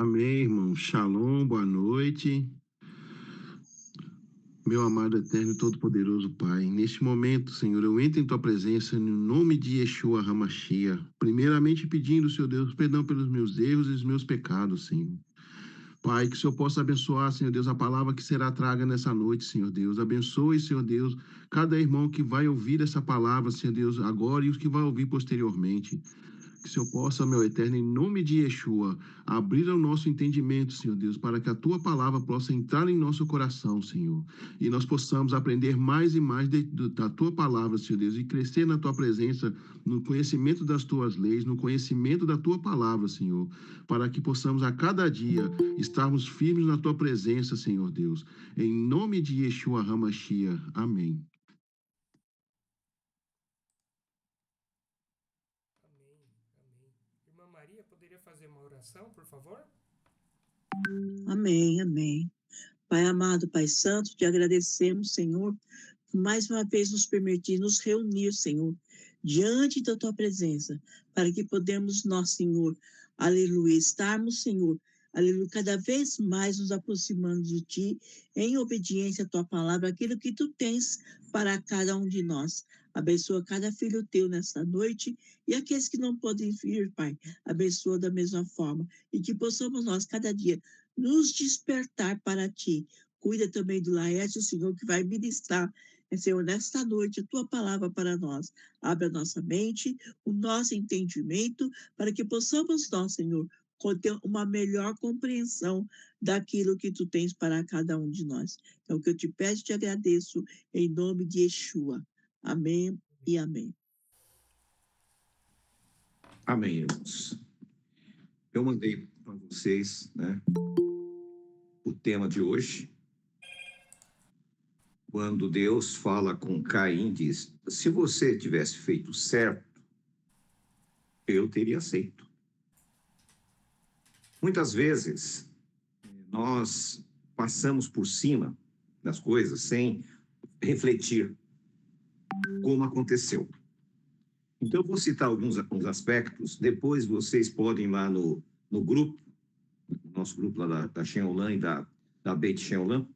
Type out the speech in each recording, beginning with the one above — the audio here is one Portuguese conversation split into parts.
Amém, irmão. Shalom, boa noite. Meu amado, eterno e todo-poderoso Pai, neste momento, Senhor, eu entro em Tua presença no nome de Yeshua HaMashiach, primeiramente pedindo, Senhor Deus, perdão pelos meus erros e os meus pecados, Senhor. Pai, que o Senhor possa abençoar, Senhor Deus, a palavra que será traga nessa noite, Senhor Deus. Abençoe, Senhor Deus, cada irmão que vai ouvir essa palavra, Senhor Deus, agora e os que vai ouvir posteriormente. Que o Senhor possa, meu eterno, em nome de Yeshua, abrir o nosso entendimento, Senhor Deus, para que a Tua palavra possa entrar em nosso coração, Senhor. E nós possamos aprender mais e mais da Tua palavra, Senhor Deus, e crescer na Tua presença, no conhecimento das Tuas leis, no conhecimento da Tua palavra, Senhor. Para que possamos a cada dia estarmos firmes na Tua presença, Senhor Deus. Em nome de Yeshua HaMashiach. Amém. Amém, amém. Irmã Maria, poderia fazer uma oração, por favor? Amém, amém. Pai amado, Pai santo, te agradecemos, Senhor, por mais uma vez nos permitir nos reunir, Senhor, diante da tua presença, para que podemos nós, Senhor, aleluia, estarmos, Senhor, aleluia, cada vez mais nos aproximando de ti, em obediência à tua palavra, aquilo que tu tens para cada um de nós. Abençoa cada filho teu nesta noite e aqueles que não podem vir, Pai, abençoa da mesma forma, e que possamos nós, cada dia, nos despertar para ti. Cuida também do Laércio, Senhor, que vai ministrar, Senhor, nesta noite, a tua palavra para nós. Abre a nossa mente, o nosso entendimento, para que possamos nós, Senhor, ter uma melhor compreensão daquilo que tu tens para cada um de nós. É o que eu te peço e te agradeço, em nome de Yeshua. Amém e amém. Amém, irmãos. Eu mandei para vocês, o tema de hoje. Quando Deus fala com Caim, diz: se você tivesse feito certo, eu teria aceito. Muitas vezes, nós passamos por cima das coisas sem refletir como aconteceu. Então, eu vou citar alguns aspectos, depois vocês podem ir lá no grupo, nosso grupo lá da Sheolan e da Beit Sheolan,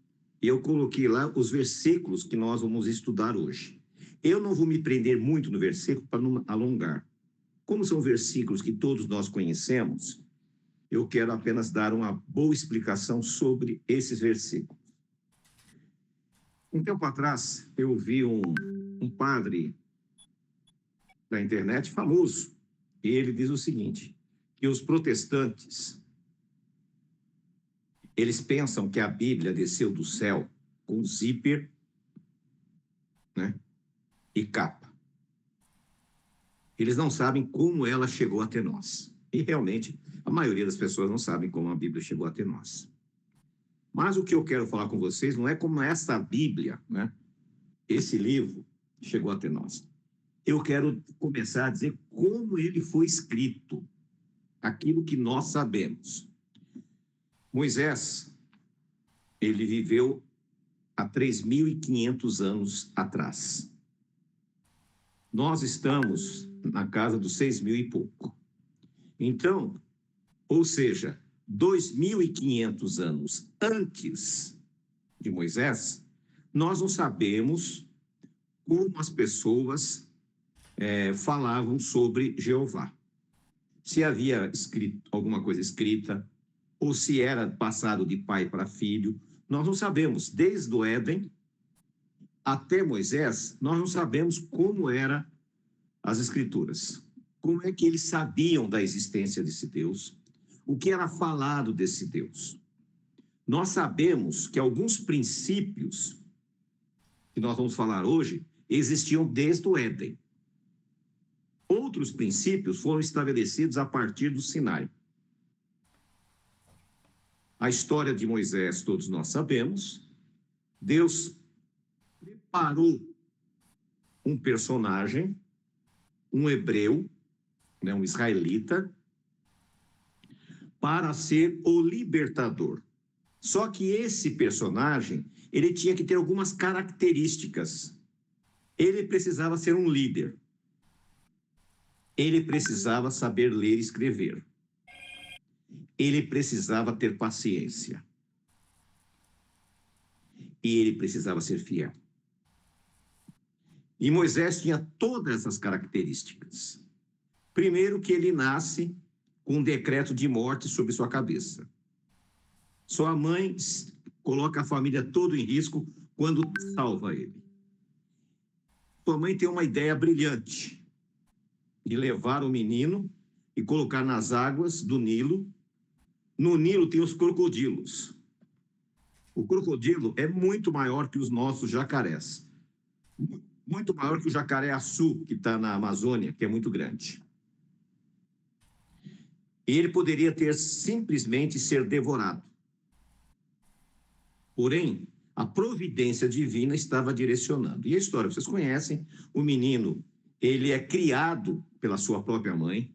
e eu coloquei lá os versículos que nós vamos estudar hoje. Eu não vou me prender muito no versículo para não alongar. Como são versículos que todos nós conhecemos, eu quero apenas dar uma boa explicação sobre esses versículos. Um tempo atrás, eu vi um padre da internet famoso, e ele diz o seguinte, que os protestantes, eles pensam que a Bíblia desceu do céu com zíper, e capa. Eles não sabem como ela chegou até nós. E realmente, a maioria das pessoas não sabem como a Bíblia chegou até nós. Mas o que eu quero falar com vocês não é como essa Bíblia, esse livro chegou até nós. Eu quero começar a dizer como ele foi escrito, aquilo que nós sabemos. Moisés, ele viveu há 3.500 anos atrás. Nós estamos na casa dos 6.000 e pouco. Então, ou seja, 2.500 anos antes de Moisés, nós não sabemos como as pessoas falavam sobre Jeová. Se havia alguma coisa escrita, ou se era passado de pai para filho, nós não sabemos. Desde o Éden até Moisés, nós não sabemos como eram as escrituras. Como é que eles sabiam da existência desse Deus? O que era falado desse Deus? Nós sabemos que alguns princípios que nós vamos falar hoje existiam desde o Éden. Outros princípios foram estabelecidos a partir do Sinai. A história de Moisés, todos nós sabemos. Deus preparou um personagem, um hebreu, um israelita, para ser o libertador. Só que esse personagem, ele tinha que ter algumas características. Ele precisava ser um líder. Ele precisava saber ler e escrever. ele precisava ter paciência. E ele precisava ser fiel. E Moisés tinha todas essas características. Primeiro, que ele nasce com um decreto de morte sobre sua cabeça. Sua mãe coloca a família toda em risco quando salva ele. Sua mãe tem uma ideia brilhante de levar o menino e colocar nas águas do Nilo. No Nilo tem os crocodilos. O crocodilo é muito maior que os nossos jacarés. Muito maior que o jacaré-açu, que está na Amazônia, que é muito grande. E ele poderia ter simplesmente ser devorado. Porém, a providência divina estava direcionando. E a história, vocês conhecem, o menino, ele é criado pela sua própria mãe,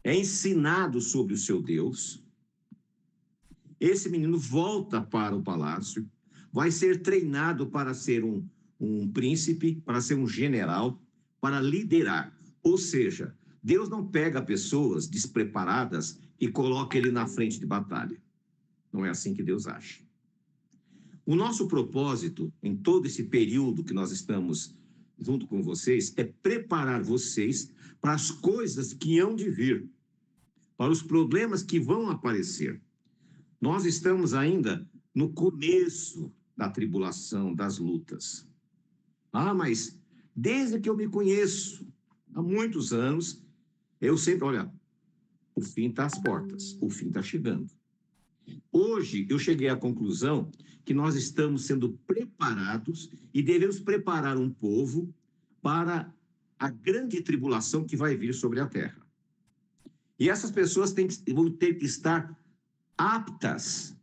é ensinado sobre o seu Deus. Esse menino volta para o palácio, vai ser treinado para ser um príncipe, para ser um general, para liderar. Ou seja, Deus não pega pessoas despreparadas e coloca ele na frente de batalha. Não é assim que Deus age. O nosso propósito, em todo esse período que nós estamos junto com vocês, é preparar vocês para as coisas que hão de vir, para os problemas que vão aparecer. Nós estamos ainda no começo da tribulação, das lutas. Ah, mas desde que eu me conheço, há muitos anos, eu sempre, olha, o fim está às portas, o fim está chegando. Hoje, eu cheguei à conclusão que nós estamos sendo preparados e devemos preparar um povo para a grande tribulação que vai vir sobre a terra. E essas pessoas vão ter que estar aptas,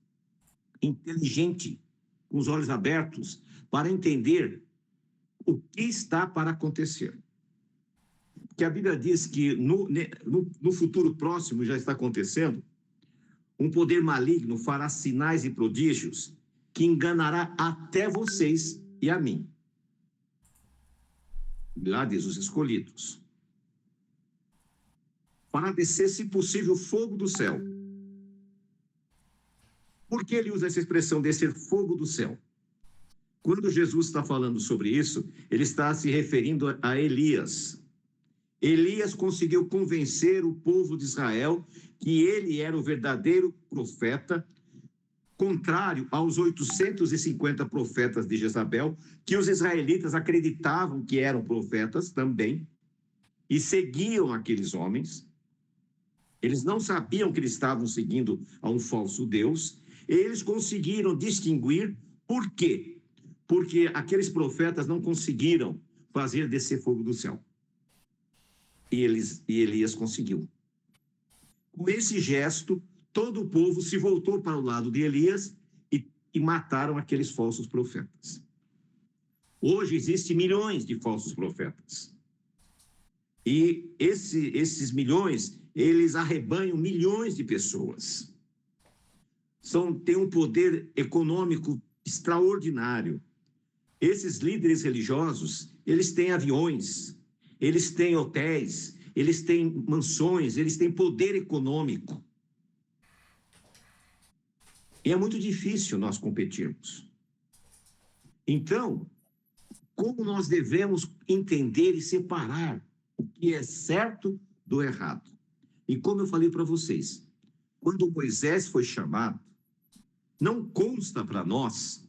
inteligentes, com os olhos abertos, para entender o que está para acontecer. Porque a Bíblia diz que no futuro próximo já está acontecendo, um poder maligno fará sinais e prodígios que enganará até vocês e a mim. Lá diz os escolhidos. Para descer, se possível, fogo do céu. Por que ele usa essa expressão, descer fogo do céu? Quando Jesus está falando sobre isso, ele está se referindo a Elias. Elias conseguiu convencer o povo de Israel que ele era o verdadeiro profeta, contrário aos 850 profetas de Jezabel, que os israelitas acreditavam que eram profetas também, e seguiam aqueles homens. Eles não sabiam que eles estavam seguindo a um falso Deus. Eles conseguiram distinguir. Por quê? Porque aqueles profetas não conseguiram fazer descer fogo do céu. E Elias conseguiu. Com esse gesto, todo o povo se voltou para o lado de Elias e mataram aqueles falsos profetas. Hoje existem milhões de falsos profetas. E esses milhões, eles arrebanham milhões de pessoas. Têm um poder econômico extraordinário. Esses líderes religiosos, eles têm aviões, eles têm hotéis, eles têm mansões, eles têm poder econômico. E é muito difícil nós competirmos. Então, como nós devemos entender e separar o que é certo do errado? E como eu falei para vocês, quando Moisés foi chamado, não consta para nós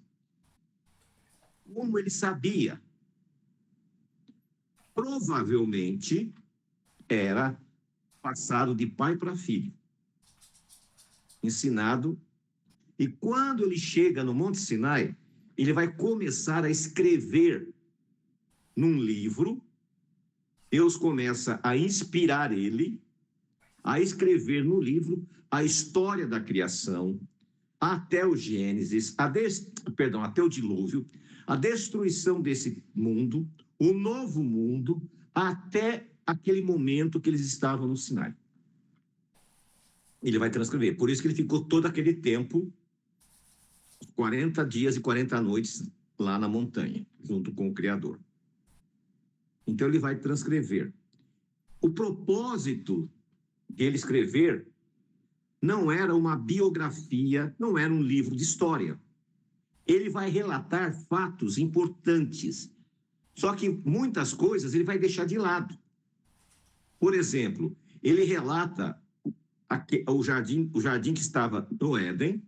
como ele sabia. Provavelmente era passado de pai para filho, ensinado. E quando ele chega no Monte Sinai, ele vai começar a escrever num livro. Deus começa a inspirar ele a escrever no livro a história da criação, até o Gênesis, até o dilúvio, a destruição desse mundo, o novo mundo, até aquele momento que eles estavam no Sinai. Ele vai transcrever. Por isso que ele ficou todo aquele tempo, 40 dias e 40 noites, lá na montanha, junto com o Criador. Então, ele vai transcrever. O propósito dele escrever não era uma biografia, não era um livro de história. Ele vai relatar fatos importantes, só que muitas coisas ele vai deixar de lado. Por exemplo, ele relata o jardim que estava no Éden,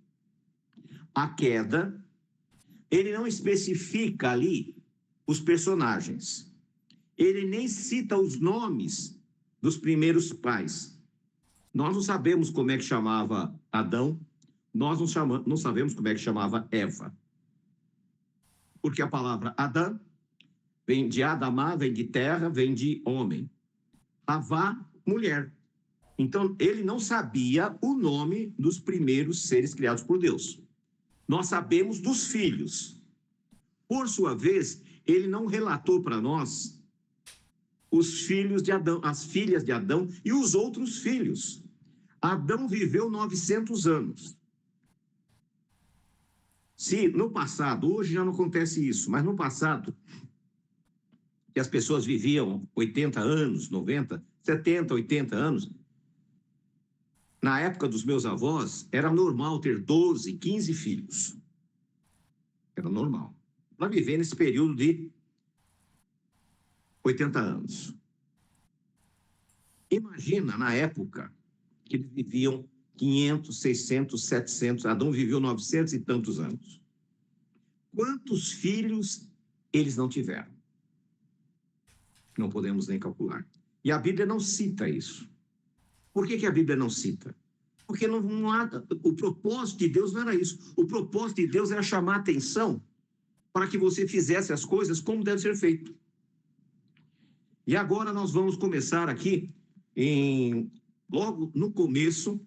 a queda. Ele não especifica ali os personagens. Ele nem cita os nomes dos primeiros pais. Nós não sabemos como é que chamava Adão, nós não sabemos como é que chamava Eva. Porque a palavra Adão vem de Adamá, vem de terra, vem de homem. Havá, mulher. Então, ele não sabia o nome dos primeiros seres criados por Deus. Nós sabemos dos filhos. Por sua vez, ele não relatou para nós os filhos de Adão, as filhas de Adão e os outros filhos. Adão viveu 900 anos. Se no passado, hoje já não acontece isso, mas no passado, que as pessoas viviam 80 anos, 90, 70, 80 anos, na época dos meus avós, era normal ter 12, 15 filhos. Era normal. Para viver nesse período de 80 anos. Imagina, na época, que eles viviam 500, 600, 700, Adão viveu 900 e tantos anos. Quantos filhos eles não tiveram? Não podemos nem calcular. E a Bíblia não cita isso. Por que a Bíblia não cita? Porque não há, o propósito de Deus não era isso. O propósito de Deus era chamar a atenção para que você fizesse as coisas como deve ser feito. E agora nós vamos começar aqui, logo no começo,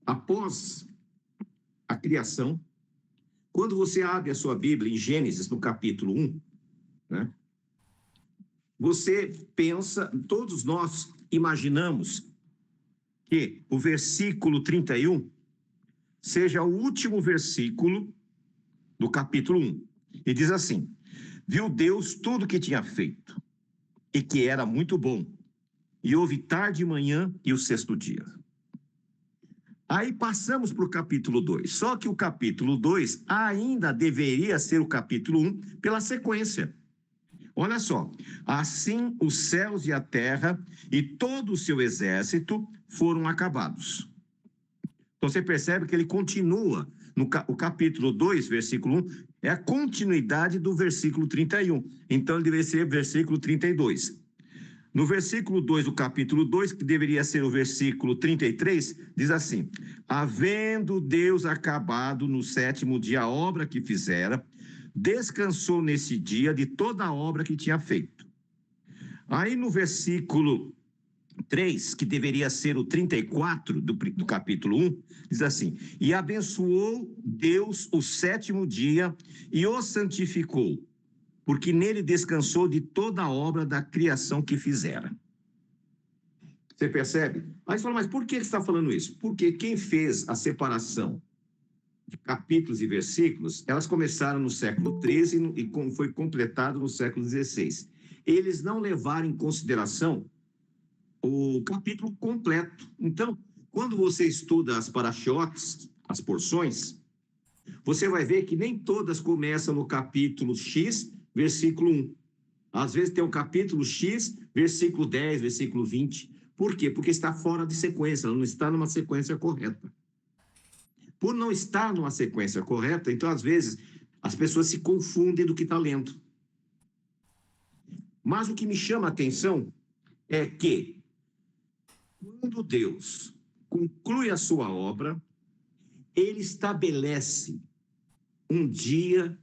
após a criação, quando você abre a sua Bíblia em Gênesis, no capítulo 1, né, você pensa, todos nós imaginamos que o versículo 31 seja o último versículo do capítulo 1. E diz assim: viu Deus tudo que tinha feito, e que era muito bom, e houve tarde e manhã e o sexto dia. Aí passamos para o capítulo 2, só que o capítulo 2 ainda deveria ser o capítulo 1 pela sequência. Olha só, assim os céus e a terra e todo o seu exército foram acabados. Então você percebe que ele continua, o capítulo 2, versículo 1, é a continuidade do versículo 31. Então ele deveria ser versículo 32. No versículo 2 do capítulo 2, que deveria ser o versículo 33, diz assim: havendo Deus acabado no sétimo dia a obra que fizera, descansou nesse dia de toda a obra que tinha feito. Aí no versículo 3, que deveria ser o 34 do capítulo 1, diz assim: e abençoou Deus o sétimo dia e o santificou, porque nele descansou de toda a obra da criação que fizera. Você percebe? Aí você fala, mas por que você está falando isso? Porque quem fez a separação de capítulos e versículos, elas começaram no século XIII e foi completado no século XVI. Eles não levaram em consideração o capítulo completo. Então, quando você estuda as parashiotes, as porções, você vai ver que nem todas começam no capítulo X, versículo 1. Às vezes tem o capítulo X, versículo 10, versículo 20. Por quê? Porque está fora de sequência, não está numa sequência correta. Por não estar numa sequência correta, então, às vezes, as pessoas se confundem do que está lendo. Mas o que me chama a atenção é que, quando Deus conclui a sua obra, ele estabelece um dia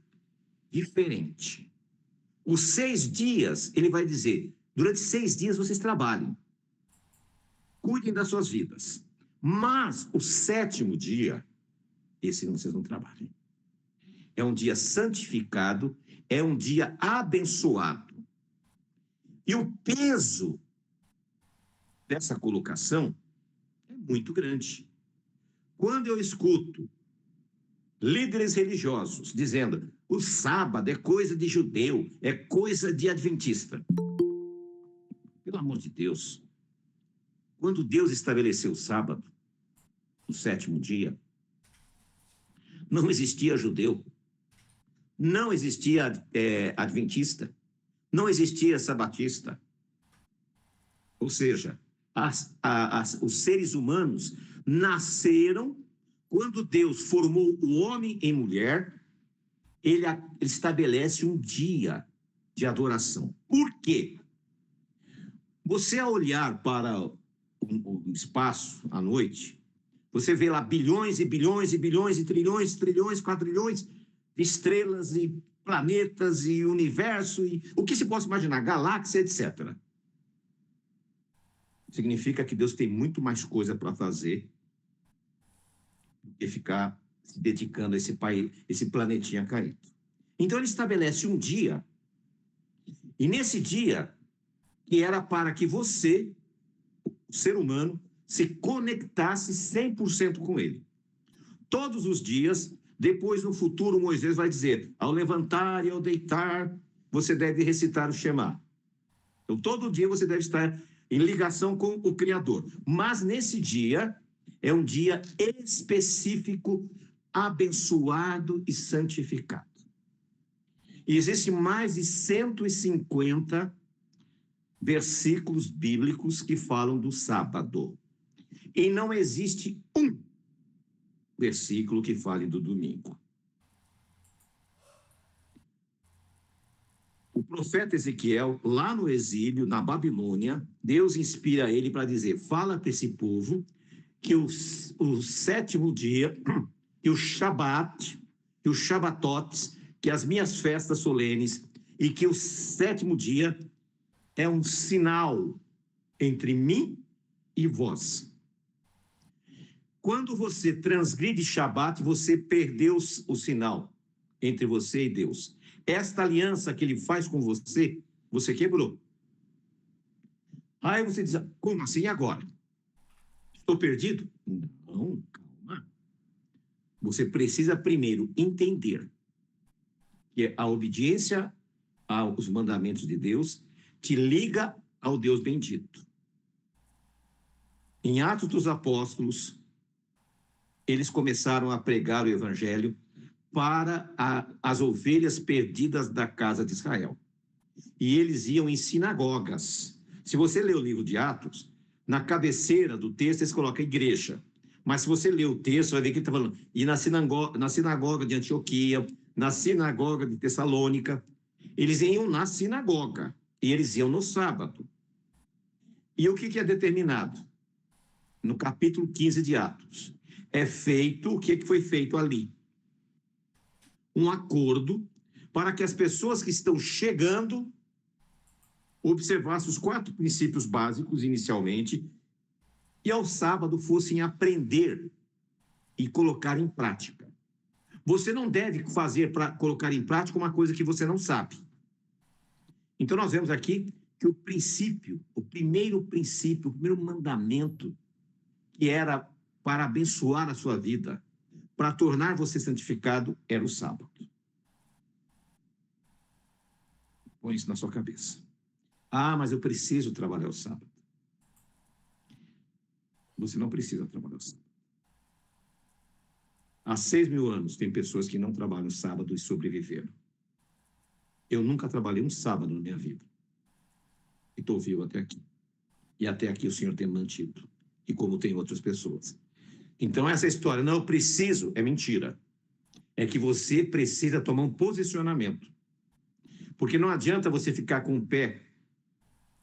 diferente. Os 6 dias, ele vai dizer, durante 6 dias vocês trabalhem, cuidem das suas vidas. Mas o sétimo dia, esse vocês não trabalhem. É um dia santificado, é um dia abençoado. E o peso dessa colocação é muito grande. Quando eu escuto líderes religiosos dizendo o sábado é coisa de judeu, é coisa de adventista. Pelo amor de Deus, quando Deus estabeleceu o sábado, no sétimo dia, não existia judeu, não existia adventista, não existia sabatista. Ou seja, os seres humanos nasceram quando Deus formou o homem e mulher, ele estabelece um dia de adoração. Por quê? Você, ao olhar para o espaço à noite, você vê lá bilhões e bilhões e bilhões e trilhões, trilhões, quadrilhões de estrelas e planetas e universo e o que se possa imaginar, galáxia, etc. Significa que Deus tem muito mais coisa para fazer do que ficar se dedicando a esse planetinha caído. Então ele estabelece um dia, e nesse dia, que era para que você, o ser humano, se conectasse 100% com ele. Todos os dias, depois no futuro Moisés vai dizer, ao levantar e ao deitar, você deve recitar o Shema. Então todo dia você deve estar em ligação com o Criador. Mas nesse dia, é um dia específico, abençoado e santificado. E existem mais de 150 versículos bíblicos que falam do sábado. E não existe um versículo que fale do domingo. O profeta Ezequiel, lá no exílio, na Babilônia, Deus inspira ele para dizer, fala para esse povo que o sétimo dia, que o Shabat, que o Shabatotes, que as minhas festas solenes, e que o sétimo dia é um sinal entre mim e vós. Quando você transgride Shabat, você perdeu o sinal entre você e Deus. Esta aliança que ele faz com você, você quebrou. Aí você diz, como assim agora? Estou perdido? Não, calma. Você precisa primeiro entender que a obediência aos mandamentos de Deus te liga ao Deus bendito. Em Atos dos Apóstolos, eles começaram a pregar o evangelho para as ovelhas perdidas da casa de Israel. E eles iam em sinagogas. Se você ler o livro de Atos, na cabeceira do texto eles colocam igreja. Mas se você ler o texto, vai ver que ele está falando. E na sinagoga de Antioquia, na sinagoga de Tessalônica, eles iam na sinagoga. E eles iam no sábado. E o que é determinado? No capítulo 15 de Atos. O que foi feito ali? Um acordo para que as pessoas que estão chegando observassem os 4 princípios básicos inicialmente e ao sábado fossem aprender e colocar em prática. Você não deve fazer para colocar em prática uma coisa que você não sabe. Então nós vemos aqui que o primeiro mandamento, que era para abençoar a sua vida, para tornar você santificado, era o sábado. Põe isso na sua cabeça. Ah, mas eu preciso trabalhar o sábado. Você não precisa trabalhar o sábado. Há 6.000 anos tem pessoas que não trabalham sábado e sobreviveram. Eu nunca trabalhei um sábado na minha vida. E estou vivo até aqui. E até aqui o Senhor tem mantido. E como tem outras pessoas. Então essa história, não, eu preciso, é mentira. É que você precisa tomar um posicionamento. Porque não adianta você ficar com um pé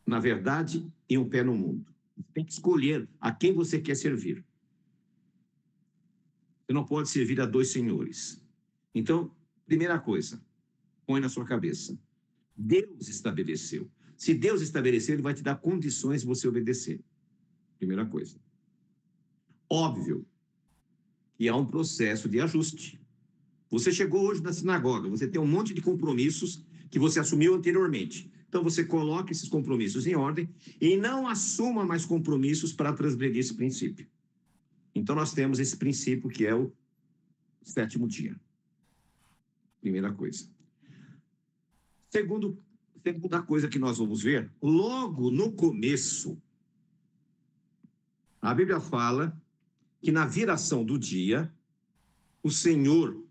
na verdade e um pé no mundo. Você tem que escolher a quem você quer servir. Você não pode servir a 2 senhores. Então, primeira coisa, põe na sua cabeça. Deus estabeleceu. Se Deus estabeleceu, Ele vai te dar condições de você obedecer. Primeira coisa. Óbvio que há um processo de ajuste. Você chegou hoje na sinagoga, você tem um monte de compromissos que você assumiu anteriormente. Então, você coloca esses compromissos em ordem e não assuma mais compromissos para transgredir esse princípio. Então, nós temos esse princípio que é o 7º dia. Primeira coisa. Segunda coisa que nós vamos ver, logo no começo, a Bíblia fala que na viração do dia, o Senhor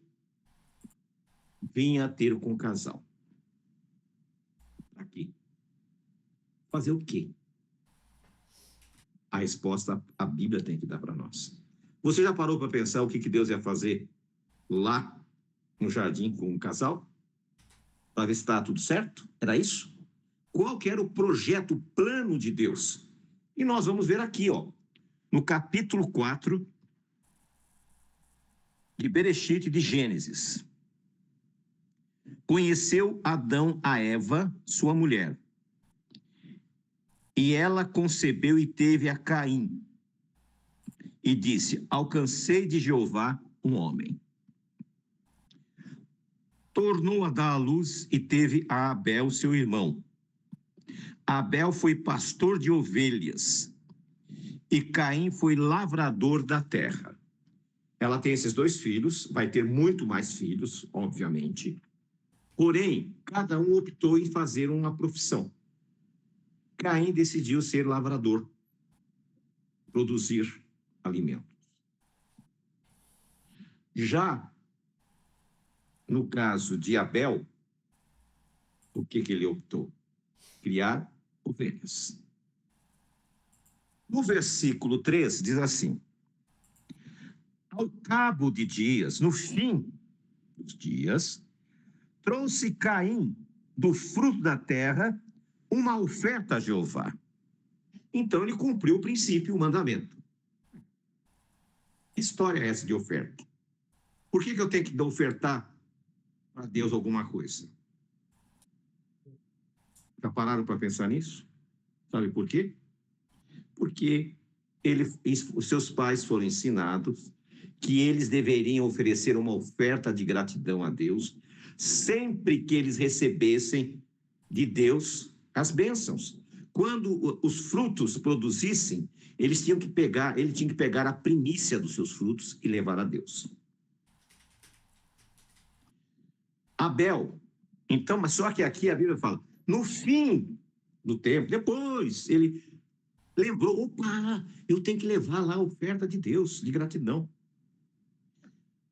vinha ter com o casal. Aqui. Fazer o quê? A resposta a Bíblia tem que dar para nós. Você já parou para pensar o que Deus ia fazer lá no jardim com o casal? Para ver se está tudo certo? Era isso? Qual que era o projeto, o plano de Deus? E nós vamos ver aqui, ó, no capítulo 4 de Bereshit, de Gênesis. Conheceu Adão a Eva, sua mulher, e ela concebeu e teve a Caim. E disse: alcancei de Jeová um homem. Tornou a dar à luz e teve a Abel, seu irmão. Abel foi pastor de ovelhas e Caim foi lavrador da terra. Ela tem esses 2 filhos, vai ter muito mais filhos, obviamente. Porém, cada um optou em fazer uma profissão. Caim decidiu ser lavrador, produzir alimentos. Já no caso de Abel, o que ele optou? Criar ovelhas. No versículo 3 diz assim: ao cabo de dias, no fim dos dias, trouxe Caim do fruto da terra uma oferta a Jeová. Então ele cumpriu o princípio, o mandamento. Que história é essa de oferta? Por que eu tenho que ofertar para Deus alguma coisa? Já pararam para pensar nisso? Sabe por quê? Porque os seus pais foram ensinados que eles deveriam oferecer uma oferta de gratidão a Deus sempre que eles recebessem de Deus as bênçãos. Quando os frutos produzissem, ele tinha que pegar a primícia dos seus frutos e levar a Deus. Abel, então, mas só que aqui a Bíblia fala, no fim do tempo, depois, ele lembrou, opa, eu tenho que levar lá a oferta de Deus, de gratidão.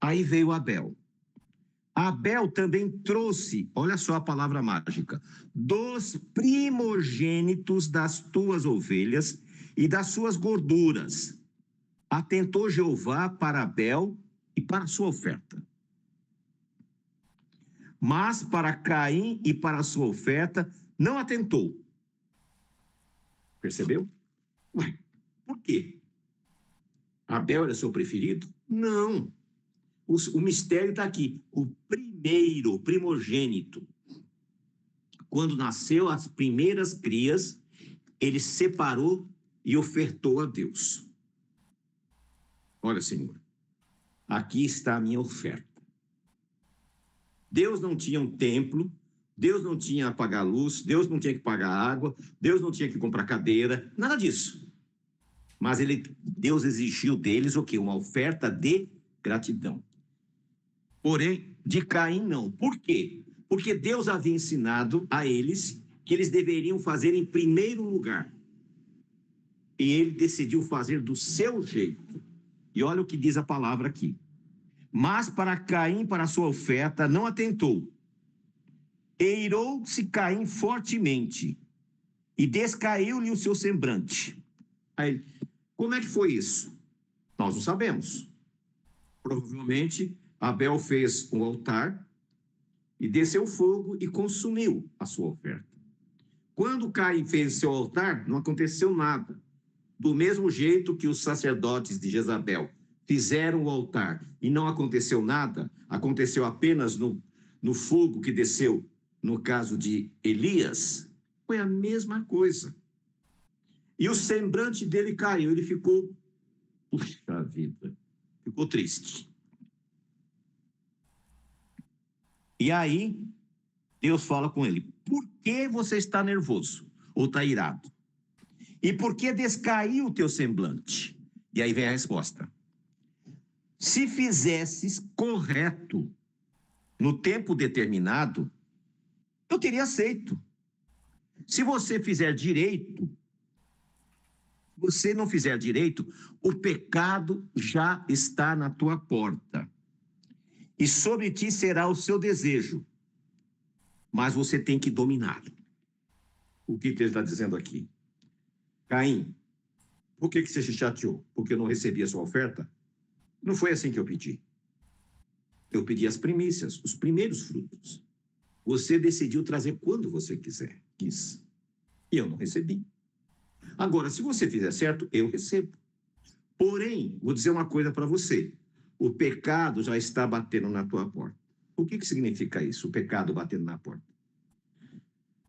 Aí veio Abel. Abel também trouxe, olha só a palavra mágica, dos primogênitos das tuas ovelhas e das suas gorduras. Atentou Jeová para Abel e para a sua oferta. Mas para Caim e para a sua oferta não atentou. Percebeu? Ué, por quê? Abel era seu preferido? Não. O mistério está aqui. O primogênito. Quando nasceu as primeiras crias, ele separou e ofertou a Deus. Olha, Senhor, aqui está a minha oferta. Deus não tinha um templo, Deus não tinha que pagar luz, Deus não tinha que pagar água, Deus não tinha que comprar cadeira, nada disso. Mas Deus exigiu deles o quê? Uma oferta de gratidão. Porém, de Caim não. Por quê? Porque Deus havia ensinado a eles que eles deveriam fazer em primeiro lugar. E ele decidiu fazer do seu jeito. E olha o que diz a palavra aqui. Mas para Caim, para a sua oferta, não atentou. Eirou-se Caim fortemente e descaiu-lhe o seu semblante. Aí, como é que foi isso? Nós não sabemos. Provavelmente, Abel fez um altar e desceu fogo e consumiu a sua oferta. Quando Caim fez seu altar, não aconteceu nada. Do mesmo jeito que os sacerdotes de Jezabel fizeram o altar e não aconteceu nada, aconteceu apenas no fogo que desceu, no caso de Elias, foi a mesma coisa. E o semblante dele caiu, ele ficou, puxa vida, ficou triste. E aí, Deus fala com ele, por que você está nervoso ou está irado? E por que descaiu o teu semblante? E aí vem a resposta. Se fizesses correto no tempo determinado, eu teria aceito. Se você fizer direito, Se você não fizer direito, o pecado já está na tua porta. E sobre ti será o seu desejo. Mas você tem que dominá-lo. O que ele está dizendo aqui? Caim, por que você se chateou? Porque eu não recebi a sua oferta? Não foi assim que eu pedi. Eu pedi as primícias, os primeiros frutos. Você decidiu trazer quando você quis. E eu não recebi. Agora, se você fizer certo, eu recebo. Porém, vou dizer uma coisa para você. O pecado já está batendo na tua porta. O que significa isso, o pecado batendo na porta?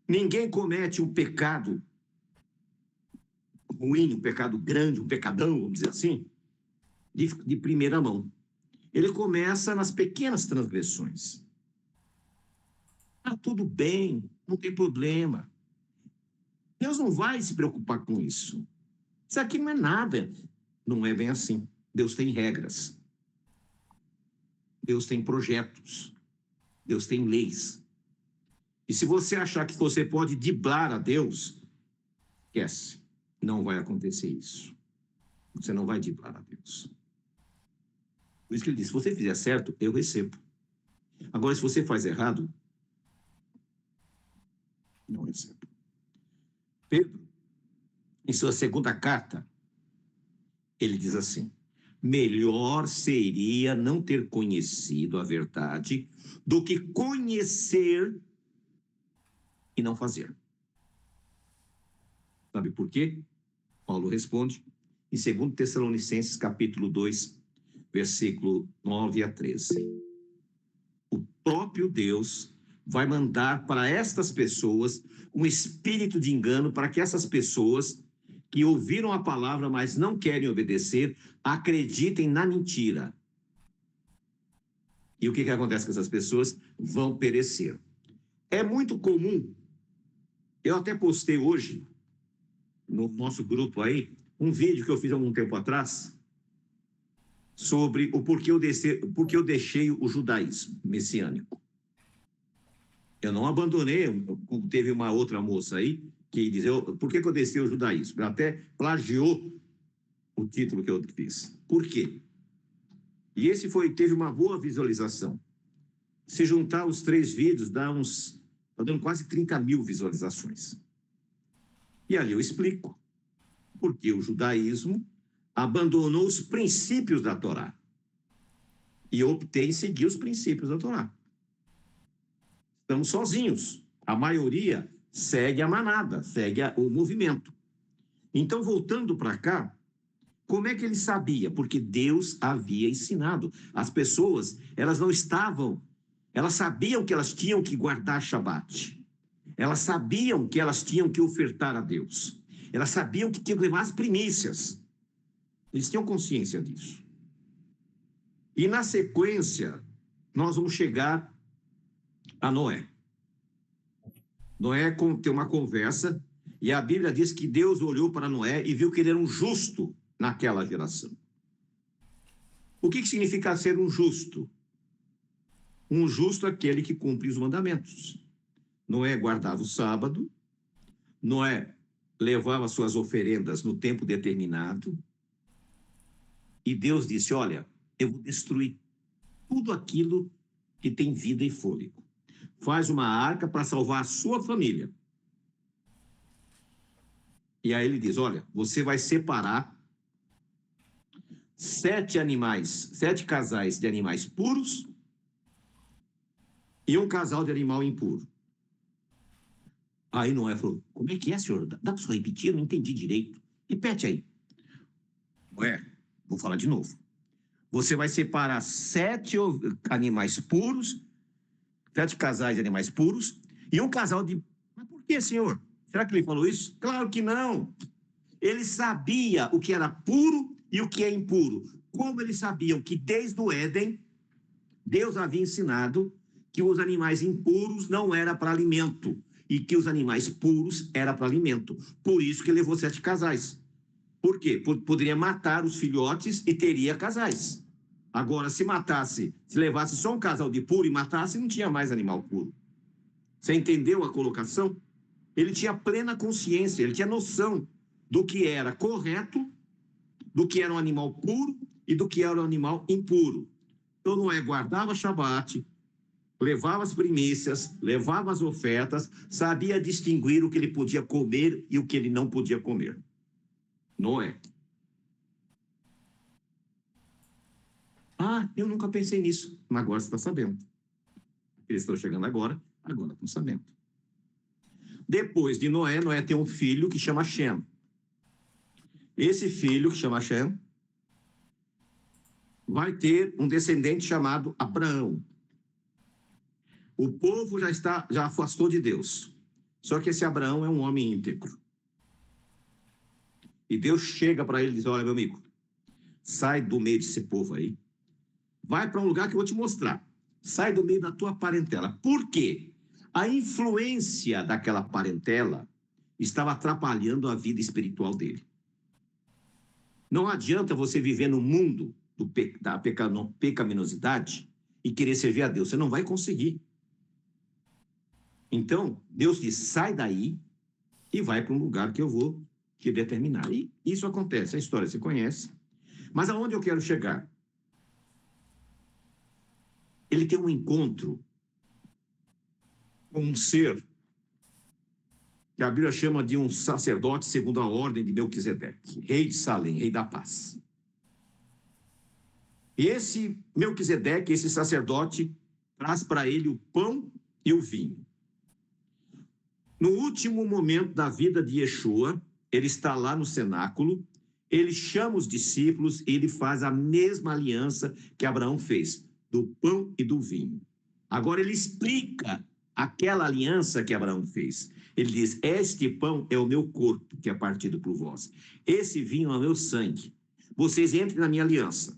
Ninguém comete um pecado ruim, um pecado grande, um pecadão, vamos dizer assim, de primeira mão. Ele começa nas pequenas transgressões. Ah, tudo bem, não tem problema. Deus não vai se preocupar com isso. Isso aqui não é nada. Não é bem assim. Deus tem regras. Deus tem projetos. Deus tem leis. E se você achar que você pode driblar a Deus, esquece. Não vai acontecer isso. Você não vai driblar a Deus. Por isso que ele diz, se você fizer certo, eu recebo. Agora, se você faz errado, não recebo. Pedro, em sua segunda carta, ele diz assim, melhor seria não ter conhecido a verdade do que conhecer e não fazer. Sabe por quê? Paulo responde em 2 Tessalonicenses, capítulo 2, versículo 9 a 13. O próprio Deus vai mandar para estas pessoas um espírito de engano para que essas pessoas que ouviram a palavra, mas não querem obedecer, acreditem na mentira. E o que acontece com essas pessoas? Vão perecer. É muito comum, eu até postei hoje, no nosso grupo aí, um vídeo que eu fiz há algum tempo atrás, sobre o porquê eu deixei o judaísmo messiânico. Eu não abandonei, como teve uma outra moça aí, que dizia, por que eu deixei o judaísmo? Ela até plagiou o título que eu fiz. Por quê? E esse teve uma boa visualização. Se juntar os 3 vídeos, está dando quase 30 mil visualizações. E ali eu explico porque o judaísmo abandonou os princípios da Torá e optei em seguir os princípios da Torá. Estamos sozinhos. A maioria segue a manada, segue o movimento. Então, voltando para cá, como é que ele sabia? Porque Deus havia ensinado. As pessoas, elas sabiam que elas tinham que guardar Shabat. Elas sabiam que elas tinham que ofertar a Deus. Elas sabiam que tinham que levar as primícias. Eles tinham consciência disso. E na sequência, nós vamos chegar a Noé. Noé tem uma conversa, e a Bíblia diz que Deus olhou para Noé e viu que ele era um justo naquela geração. O que significa ser um justo? Um justo é aquele que cumpre os mandamentos. Noé guardava o sábado, Noé levava suas oferendas no tempo determinado, e Deus disse, olha, eu vou destruir tudo aquilo que tem vida e fôlego. Faz uma arca para salvar a sua família. E aí ele diz, olha, você vai separar 7 casais de animais puros e um casal de animal impuro. Aí Noé falou, como é que é, senhor? Dá para só repetir? Eu não entendi direito. Repete aí. Noé, vou falar de novo. Você vai separar 7 animais puros, 7 casais de animais puros e um casal de... Mas por que, senhor? Será que ele falou isso? Claro que não. Ele sabia o que era puro e o que é impuro. Como eles sabiam que desde o Éden, Deus havia ensinado que os animais impuros não eram para alimento e que os animais puros eram para alimento. Por isso que levou 7 casais. Por quê? Poderia matar os filhotes e teria casais. Agora, se levasse só um casal de puro e matasse, não tinha mais animal puro. Você entendeu a colocação? Ele tinha plena consciência, ele tinha noção do que era correto, do que era um animal puro e do que era um animal impuro. Então Noé guardava Shabat, levava as primícias, levava as ofertas, sabia distinguir o que ele podia comer e o que ele não podia comer. Noé. Ah, eu nunca pensei nisso. Mas agora você está sabendo. Eles estão chegando agora estão sabendo. Depois de Noé, Noé tem um filho que chama Shem. Esse filho, que chama Shem, vai ter um descendente chamado Abraão. O povo já afastou de Deus. Só que esse Abraão é um homem íntegro. E Deus chega para ele e diz: olha, meu amigo, sai do meio desse povo aí. Vai para um lugar que eu vou te mostrar. Sai do meio da tua parentela. Por quê? A influência daquela parentela estava atrapalhando a vida espiritual dele. Não adianta você viver no mundo da pecaminosidade e querer servir a Deus. Você não vai conseguir. Então, Deus diz: sai daí e vai para um lugar que eu vou te determinar. E isso acontece. A história você conhece. Mas aonde eu quero chegar? Ele tem um encontro com um ser que a Bíblia chama de um sacerdote segundo a ordem de Melquisedeque, rei de Salém, rei da paz. E esse Melquisedeque, esse sacerdote, traz para ele o pão e o vinho. No último momento da vida de Yeshua, ele está lá no cenáculo, ele chama os discípulos e ele faz a mesma aliança que Abraão fez, do pão e do vinho. Agora ele explica aquela aliança que Abraão fez. Ele diz: este pão é o meu corpo, que é partido por vós. Esse vinho é o meu sangue. Vocês entrem na minha aliança.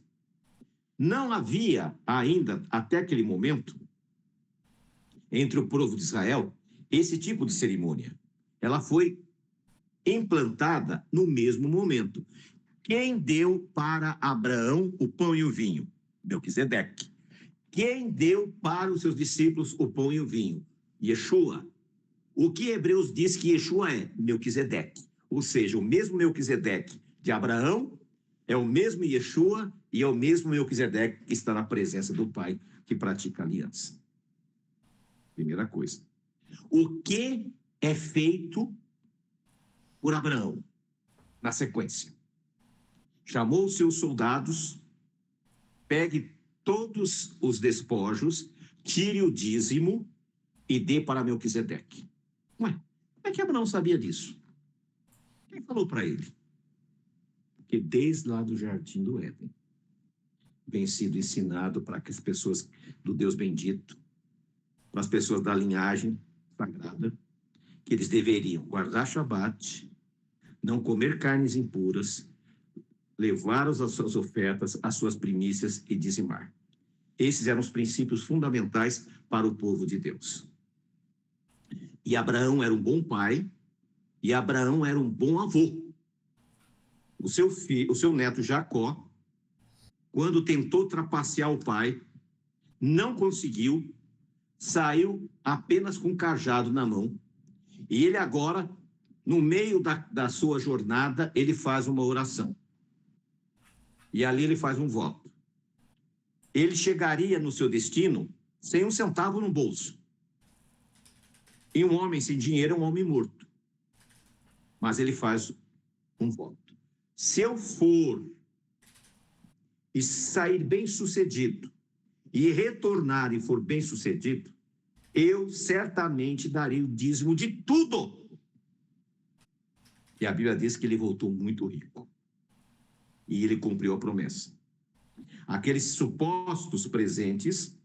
Não havia ainda, até aquele momento, entre o povo de Israel, esse tipo de cerimônia. Ela foi implantada no mesmo momento. Quem deu para Abraão o pão e o vinho? Melquisedeque. Quem deu para os seus discípulos o pão e o vinho? Yeshua. O que Hebreus diz que Yeshua é? Melquisedeque. Ou seja, o mesmo Melquisedeque de Abraão é o mesmo Yeshua e é o mesmo Melquisedeque que está na presença do Pai, que pratica aliança. Primeira coisa. O que é feito por Abraão? Na sequência. Chamou os seus soldados, pegue todos os despojos, tire o dízimo e dê para Melquisedeque. Ué, como é que Abraão sabia disso? Quem falou para ele? Porque desde lá do jardim do Éden, vem sido ensinado para que as pessoas do Deus bendito, para as pessoas da linhagem sagrada, que eles deveriam guardar Shabat, não comer carnes impuras, levar as suas ofertas, as suas primícias e dizimar. Esses eram os princípios fundamentais para o povo de Deus. E Abraão era um bom pai, e Abraão era um bom avô. O seu neto Jacó, quando tentou trapacear o pai, não conseguiu, saiu apenas com um cajado na mão, e ele agora, no meio da sua jornada, ele faz uma oração. E ali ele faz um voto. Ele chegaria no seu destino sem um centavo no bolso. E um homem sem dinheiro é um homem morto. Mas ele faz um voto. Se eu for e sair bem-sucedido e retornar e for bem-sucedido, eu certamente darei o dízimo de tudo. E a Bíblia diz que ele voltou muito rico. E ele cumpriu a promessa. Aqueles supostos presentes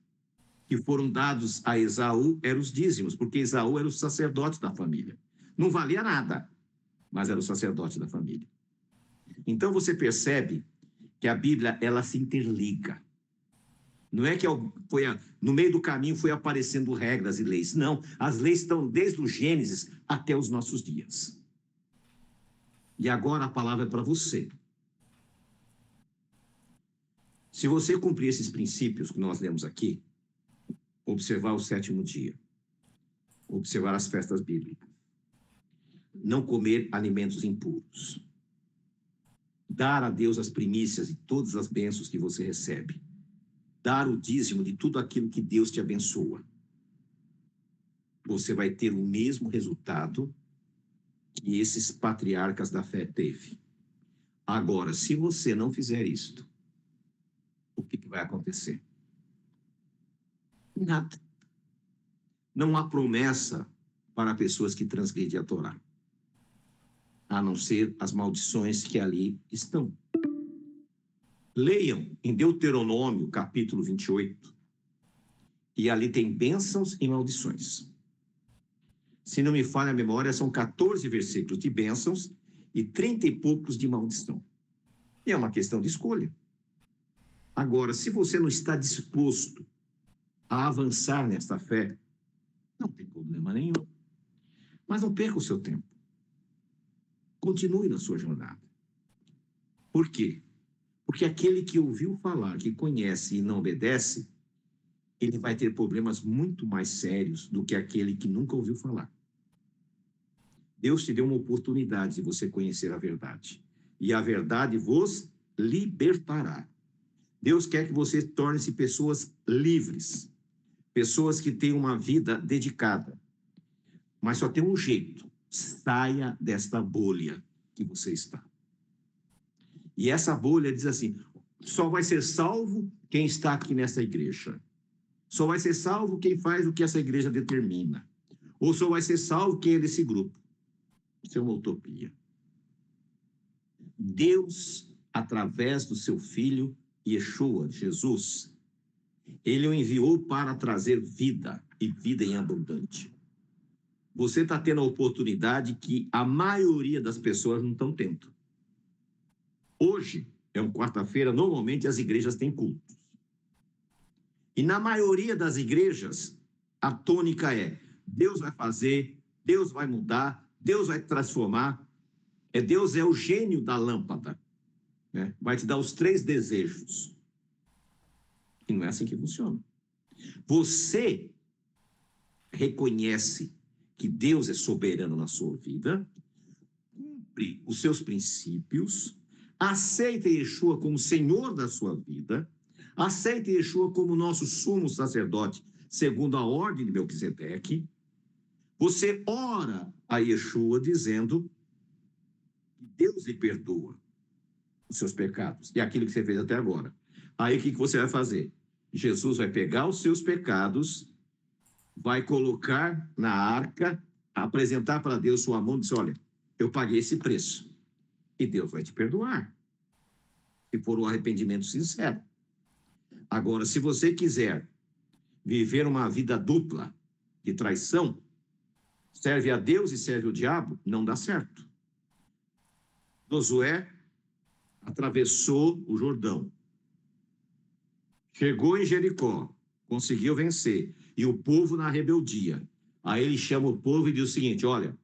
que foram dados a Esaú eram os dízimos, porque Esaú era o sacerdote da família. Não valia nada, mas era o sacerdote da família. Então você percebe que a Bíblia, ela se interliga. Não é que no meio do caminho foi aparecendo regras e leis. Não, as leis estão desde o Gênesis até os nossos dias. E agora a palavra é para você. Se você cumprir esses princípios que nós lemos aqui, observar o sétimo dia, observar as festas bíblicas, não comer alimentos impuros. Dar a Deus as primícias de todas as bênçãos que você recebe. Dar o dízimo de tudo aquilo que Deus te abençoa. Você vai ter o mesmo resultado que esses patriarcas da fé teve. Agora, se você não fizer isto, o que vai acontecer? Nada. Não há promessa para pessoas que transgredem a Torá, a não ser as maldições que ali estão. Leiam em Deuteronômio, capítulo 28, e ali tem bênçãos e maldições. Se não me falha a memória, são 14 versículos de bênçãos e 30 e poucos de maldição. E é uma questão de escolha. Agora, se você não está disposto a avançar nesta fé, não tem problema nenhum. Mas não perca o seu tempo. Continue na sua jornada. Por quê? Porque aquele que ouviu falar, que conhece e não obedece, ele vai ter problemas muito mais sérios do que aquele que nunca ouviu falar. Deus te deu uma oportunidade de você conhecer a verdade. E a verdade vos libertará. Deus quer que você torne-se pessoas livres. Pessoas que têm uma vida dedicada. Mas só tem um jeito. Saia desta bolha que você está. E essa bolha diz assim, só vai ser salvo quem está aqui nessa igreja. Só vai ser salvo quem faz o que essa igreja determina. Ou só vai ser salvo quem é desse grupo. Isso é uma utopia. Deus, através do seu Filho, Yeshua, Jesus, ele o enviou para trazer vida, e vida em abundante. Você está tendo a oportunidade que a maioria das pessoas não estão tendo. Hoje, é uma quarta-feira, normalmente as igrejas têm cultos. E na maioria das igrejas, a tônica é, Deus vai fazer, Deus vai mudar, Deus vai transformar. Deus é o gênio da lâmpada, né? Vai te dar os 3 desejos. E não é assim que funciona. Você reconhece que Deus é soberano na sua vida, cumpre os seus princípios, aceita Yeshua como Senhor da sua vida, aceita Yeshua como nosso sumo sacerdote, segundo a ordem de Melquisedeque. Você ora a Yeshua dizendo que Deus lhe perdoa os seus pecados e aquilo que você fez até agora. Aí o que você vai fazer? Jesus vai pegar os seus pecados, vai colocar na arca, apresentar para Deus sua mão e dizer, olha, eu paguei esse preço. E Deus vai te perdoar. Se for um arrependimento sincero. Agora, se você quiser viver uma vida dupla de traição, serve a Deus e serve o diabo, não dá certo. Josué atravessou o Jordão. Chegou em Jericó, conseguiu vencer. E o povo na rebeldia. Aí ele chama o povo e diz o seguinte, olha,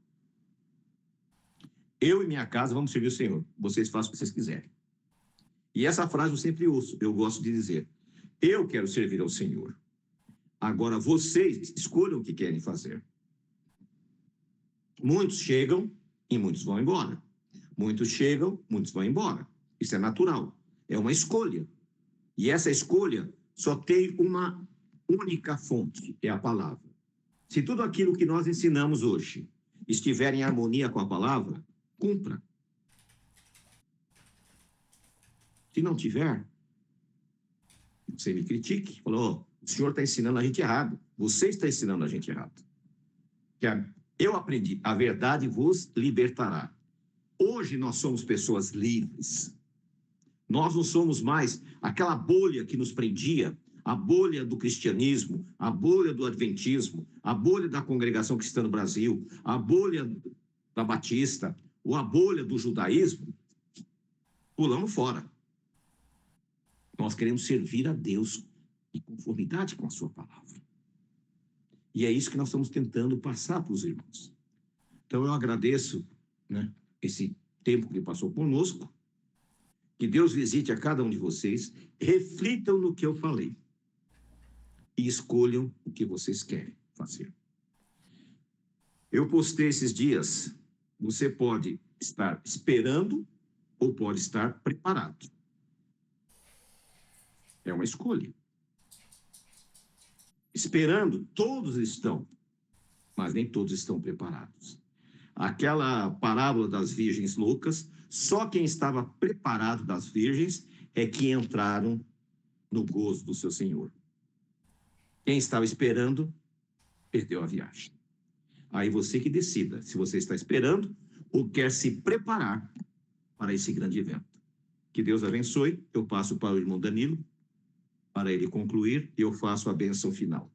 eu e minha casa vamos servir o Senhor. Vocês façam o que vocês quiserem. E essa frase eu sempre ouço, eu gosto de dizer, eu quero servir ao Senhor. Agora vocês escolham o que querem fazer. Muitos chegam e muitos vão embora. Muitos chegam, muitos vão embora. Isso é natural. É uma escolha. E essa escolha só tem uma única fonte, é a palavra. Se tudo aquilo que nós ensinamos hoje estiver em harmonia com a palavra, cumpra. Se não tiver, você me critique. Falou, o senhor está ensinando a gente errado. Você está ensinando a gente errado. Eu aprendi, a verdade vos libertará. Hoje nós somos pessoas livres. Nós não somos mais aquela bolha que nos prendia, a bolha do cristianismo, a bolha do adventismo, a bolha da congregação cristã no Brasil, a bolha da batista, ou a bolha do judaísmo. Pulamos fora. Nós queremos servir a Deus em conformidade com a sua palavra. E é isso que nós estamos tentando passar para os irmãos. Então eu agradeço, né, esse tempo que ele passou conosco, que Deus visite a cada um de vocês, reflitam no que eu falei e escolham o que vocês querem fazer. Eu postei esses dias Você pode estar esperando ou pode estar preparado. É uma escolha. Esperando, todos estão, mas nem todos estão preparados. Aquela parábola das virgens loucas, só quem estava preparado das virgens é que entraram no gozo do seu Senhor. Quem estava esperando, perdeu a viagem. Aí você que decida se você está esperando ou quer se preparar para esse grande evento. Que Deus abençoe. Eu passo para o irmão Danilo, para ele concluir, e eu faço a bênção final.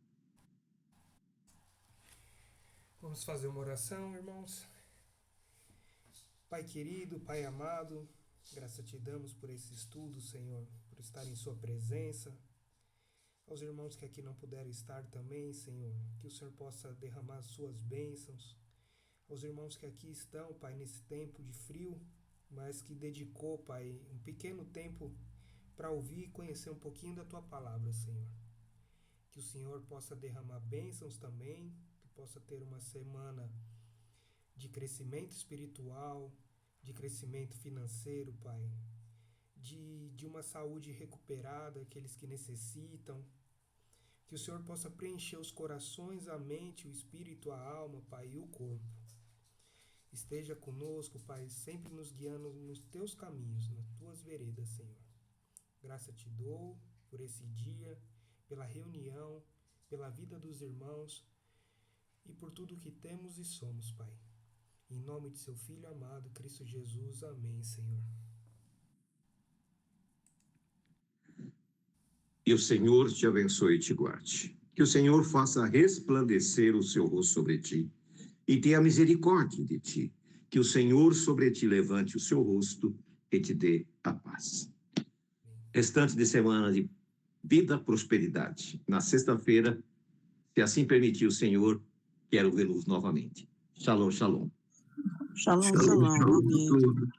Vamos fazer uma oração, irmãos. Pai querido, Pai amado, graça te damos por esse estudo, Senhor, por estar em sua presença. Aos irmãos que aqui não puderam estar também, Senhor, que o Senhor possa derramar suas bênçãos. Aos irmãos que aqui estão, Pai, nesse tempo de frio, mas que dedicou, Pai, um pequeno tempo para ouvir e conhecer um pouquinho da Tua palavra, Senhor. Que o Senhor possa derramar bênçãos também, que possa ter uma semana de crescimento espiritual, de crescimento financeiro, Pai, de uma saúde recuperada, aqueles que necessitam. Que o Senhor possa preencher os corações, a mente, o espírito, a alma, Pai, e o corpo. Esteja conosco, Pai, sempre nos guiando nos Teus caminhos, nas Tuas veredas, Senhor. Graça te dou por esse dia, pela reunião, pela vida dos irmãos e por tudo que temos e somos, Pai. Em nome de Seu Filho amado, Cristo Jesus. Amém, Senhor. E o Senhor te abençoe e te guarde. Que o Senhor faça resplandecer o seu rosto sobre ti e tenha misericórdia de ti. Que o Senhor sobre ti levante o seu rosto e te dê a paz. Restante de semana de vida, prosperidade. Na sexta-feira, se assim permitir o Senhor, quero vê-los novamente. Shalom, shalom. Shalom, shalom. Amém.